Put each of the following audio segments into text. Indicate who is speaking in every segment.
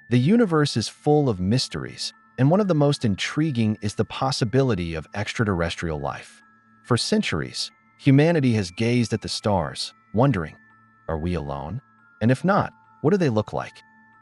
Speaker 1: The universe is full of mysteries, and one of the most intriguing is the possibility of extraterrestrial life. For centuries, humanity has gazed at the stars, wondering, are we alone? And if not, what do they look like?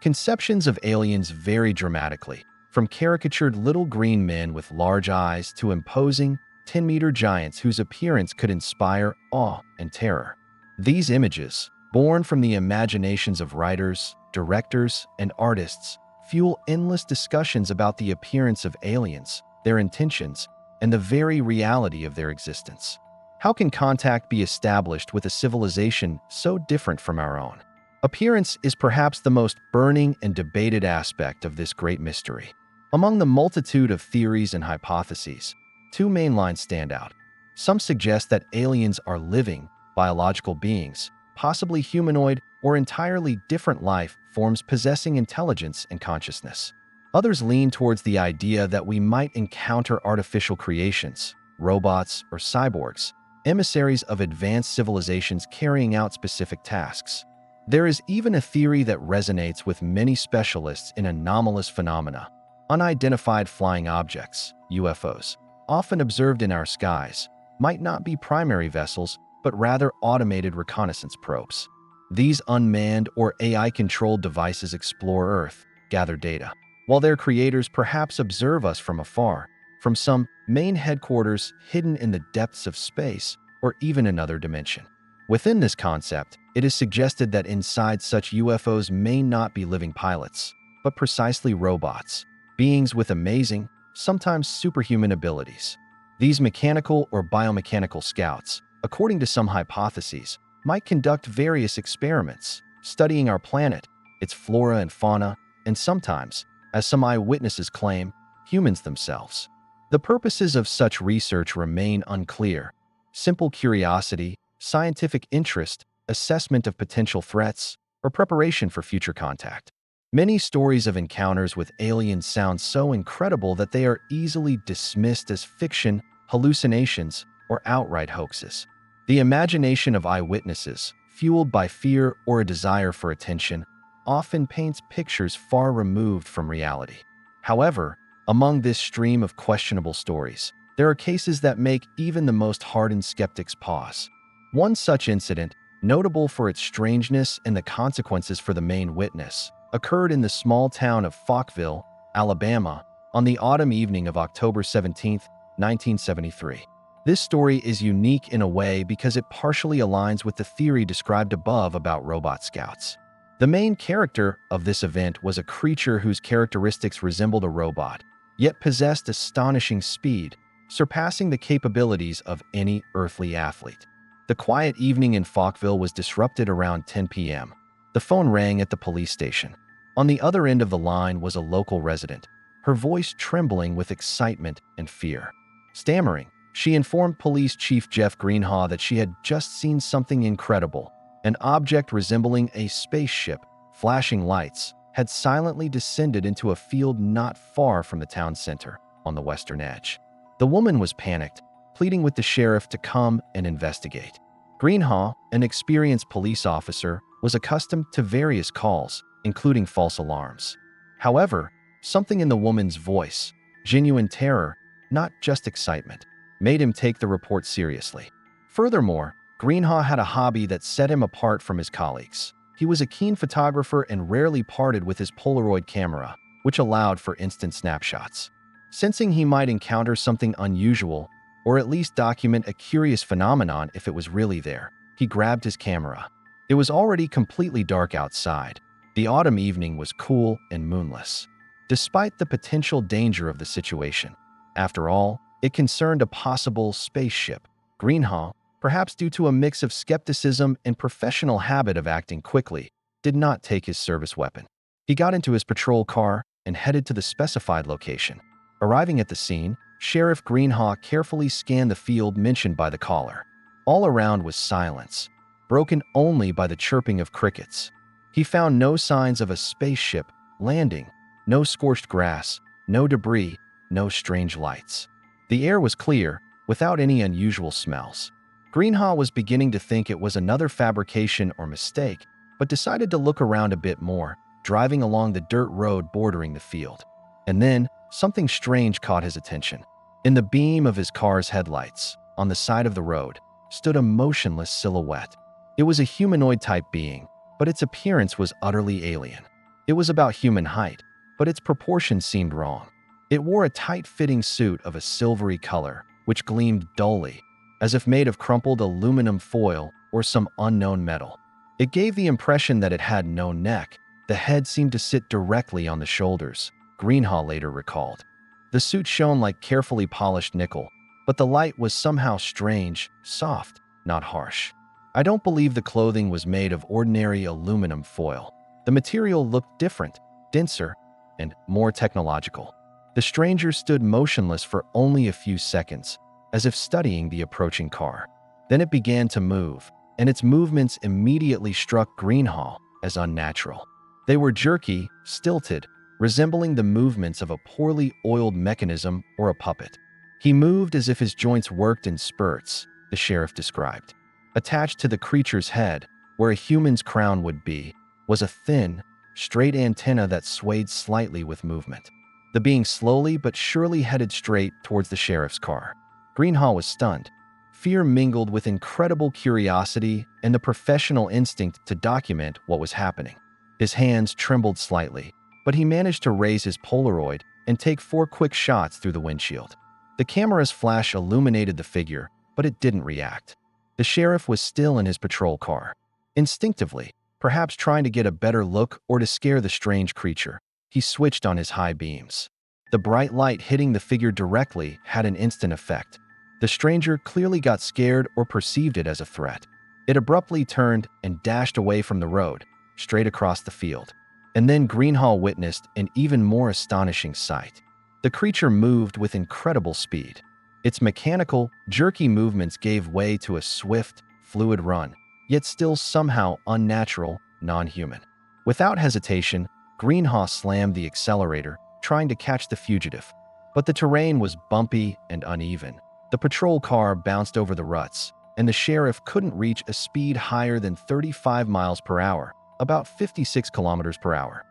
Speaker 1: Conceptions of aliens vary dramatically, from caricatured little green men with large eyes to imposing 10-meter giants whose appearance could inspire awe and terror. These images, born from the imaginations of writers, directors, and artists, fuel endless discussions about the appearance of aliens, their intentions, and the very reality of their existence. How can contact be established with a civilization so different from our own? Appearance is perhaps the most burning and debated aspect of this great mystery. Among the multitude of theories and hypotheses, two main lines stand out. Some suggest that aliens are living, biological beings, possibly humanoid or entirely different life forms possessing intelligence and consciousness. Others lean towards the idea that we might encounter artificial creations, robots or cyborgs, emissaries of advanced civilizations carrying out specific tasks. There is even a theory that resonates with many specialists in anomalous phenomena. Unidentified flying objects, UFOs, often observed in our skies, might not be primary vessels, but rather automated reconnaissance probes. These unmanned or AI-controlled devices explore Earth, gather data, while their creators perhaps observe us from afar, from some main headquarters hidden in the depths of space or even another dimension. Within this concept, it is suggested that inside such UFOs may not be living pilots, but precisely robots, beings with amazing, sometimes superhuman abilities. These mechanical or biomechanical scouts, according to some hypotheses, might conduct various experiments, studying our planet, its flora and fauna, and sometimes, as some eyewitnesses claim, humans themselves. The purposes of such research remain unclear. Simple curiosity, scientific interest, assessment of potential threats, or preparation for future contact. Many stories of encounters with aliens sound so incredible that they are easily dismissed as fiction, hallucinations, or outright hoaxes. The imagination of eyewitnesses, fueled by fear or a desire for attention, often paints pictures far removed from reality. However, among this stream of questionable stories, there are cases that make even the most hardened skeptics pause. One such incident, notable for its strangeness and the consequences for the main witness, occurred in the small town of Falkville, Alabama, on the autumn evening of October 17, 1973. This story is unique in a way because it partially aligns with the theory described above about robot scouts. The main character of this event was a creature whose characteristics resembled a robot, yet possessed astonishing speed, surpassing the capabilities of any earthly athlete. The quiet evening in Falkville was disrupted around 10 p.m. The phone rang at the police station. On the other end of the line was a local resident, her voice trembling with excitement and fear. Stammering, she informed Police Chief Jeff Greenhaw that she had just seen something incredible. An object resembling a spaceship, flashing lights, had silently descended into a field not far from the town center, on the western edge. The woman was panicked, pleading with the sheriff to come and investigate. Greenhaw, an experienced police officer, was accustomed to various calls, including false alarms. However, something in the woman's voice, genuine terror, not just excitement, made him take the report seriously. Furthermore, Greenhaw had a hobby that set him apart from his colleagues. He was a keen photographer and rarely parted with his Polaroid camera, which allowed for instant snapshots. Sensing he might encounter something unusual, or at least document a curious phenomenon if it was really there, he grabbed his camera. It was already completely dark outside. The autumn evening was cool and moonless. Despite the potential danger of the situation, after all, it concerned a possible spaceship. Greenhaw, perhaps due to a mix of skepticism and professional habit of acting quickly, did not take his service weapon. He got into his patrol car and headed to the specified location. Arriving at the scene, Sheriff Greenhaw carefully scanned the field mentioned by the caller. All around was silence, broken only by the chirping of crickets. He found no signs of a spaceship landing, no scorched grass, no debris, no strange lights. The air was clear, without any unusual smells. Greenhaw was beginning to think it was another fabrication or mistake, but decided to look around a bit more, driving along the dirt road bordering the field. And then, something strange caught his attention. In the beam of his car's headlights, on the side of the road, stood a motionless silhouette. It was a humanoid-type being, but its appearance was utterly alien. It was about human height, but its proportions seemed wrong. It wore a tight-fitting suit of a silvery color, which gleamed dully, as if made of crumpled aluminum foil or some unknown metal. It gave the impression that it had no neck. The head seemed to sit directly on the shoulders, Greenhaw later recalled. The suit shone like carefully polished nickel, but the light was somehow strange, soft, not harsh. I don't believe the clothing was made of ordinary aluminum foil. The material looked different, denser, and more technological. The stranger stood motionless for only a few seconds, as if studying the approaching car. Then it began to move, and its movements immediately struck Greenhaw as unnatural. They were jerky, stilted, resembling the movements of a poorly oiled mechanism or a puppet. He moved as if his joints worked in spurts, the sheriff described. Attached to the creature's head, where a human's crown would be, was a thin, straight antenna that swayed slightly with movement. The being slowly but surely headed straight towards the sheriff's car. Greenhaw was stunned. Fear mingled with incredible curiosity and the professional instinct to document what was happening. His hands trembled slightly, but he managed to raise his Polaroid and take 4 quick shots through the windshield. The camera's flash illuminated the figure, but it didn't react. The sheriff was still in his patrol car. Instinctively, perhaps trying to get a better look or to scare the strange creature, he switched on his high beams. The bright light hitting the figure directly had an instant effect. The stranger clearly got scared or perceived it as a threat. It abruptly turned and dashed away from the road, straight across the field. And then Greenhaw witnessed an even more astonishing sight. The creature moved with incredible speed. Its mechanical, jerky movements gave way to a swift, fluid run, yet still somehow unnatural, non-human. Without hesitation, Greenhaw slammed the accelerator, trying to catch the fugitive. But the terrain was bumpy and uneven. The patrol car bounced over the ruts, and the sheriff couldn't reach a speed higher than 35 miles per hour, about 56 kilometers per hour.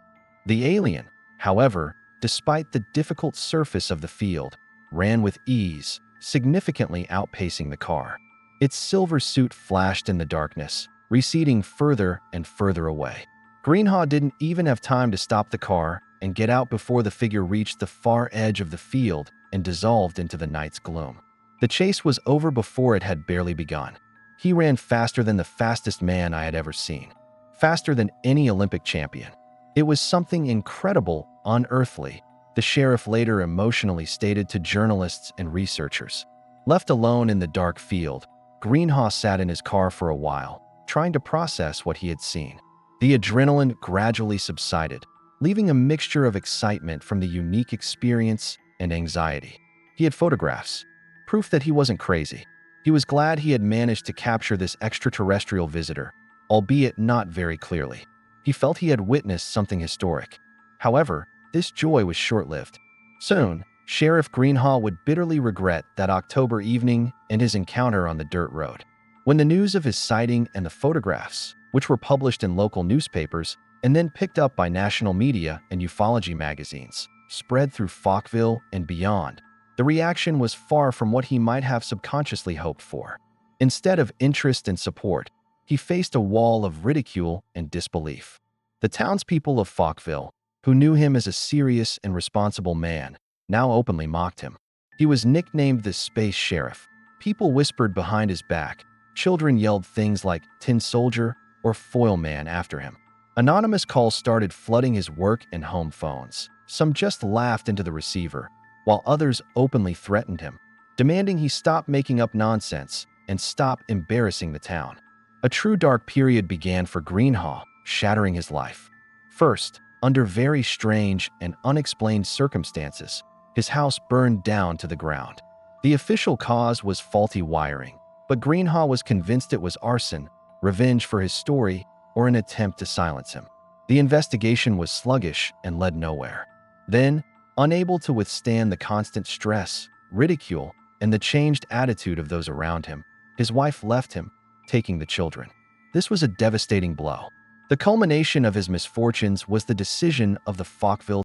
Speaker 1: The alien, however, despite the difficult surface of the field, ran with ease, significantly outpacing the car. Its silver suit flashed in the darkness, receding further and further away. Greenhaw didn't even have time to stop the car and get out before the figure reached the far edge of the field and dissolved into the night's gloom. The chase was over before it had barely begun. He ran faster than the fastest man I had ever seen. Faster than any Olympic champion. It was something incredible, unearthly, the sheriff later emotionally stated to journalists and researchers. Left alone in the dark field, Greenhaw sat in his car for a while, trying to process what he had seen. The adrenaline gradually subsided, leaving a mixture of excitement from the unique experience and anxiety. He had photographs, proof that he wasn't crazy. He was glad he had managed to capture this extraterrestrial visitor, albeit not very clearly. He felt he had witnessed something historic. However, this joy was short-lived. Soon, Sheriff Greenhaw would bitterly regret that October evening and his encounter on the dirt road. When the news of his sighting and the photographs, which were published in local newspapers and then picked up by national media and ufology magazines, spread through Falkville and beyond, the reaction was far from what he might have subconsciously hoped for. Instead of interest and support, he faced a wall of ridicule and disbelief. The townspeople of Falkville, who knew him as a serious and responsible man, now openly mocked him. He was nicknamed the Space Sheriff. People whispered behind his back. Children yelled things like Tin Soldier or Foil Man after him. Anonymous calls started flooding his work and home phones. Some just laughed into the receiver, while others openly threatened him, demanding he stop making up nonsense and stop embarrassing the town. A true dark period began for Greenhaw, shattering his life. First, under very strange and unexplained circumstances, his house burned down to the ground. The official cause was faulty wiring, but Greenhaw was convinced it was arson, revenge for his story, or an attempt to silence him. The investigation was sluggish and led nowhere. Then, unable to withstand the constant stress, ridicule, and the changed attitude of those around him, his wife left him, taking the children. This was a devastating blow. The The culmination of his misfortunes was the decision of the Falkville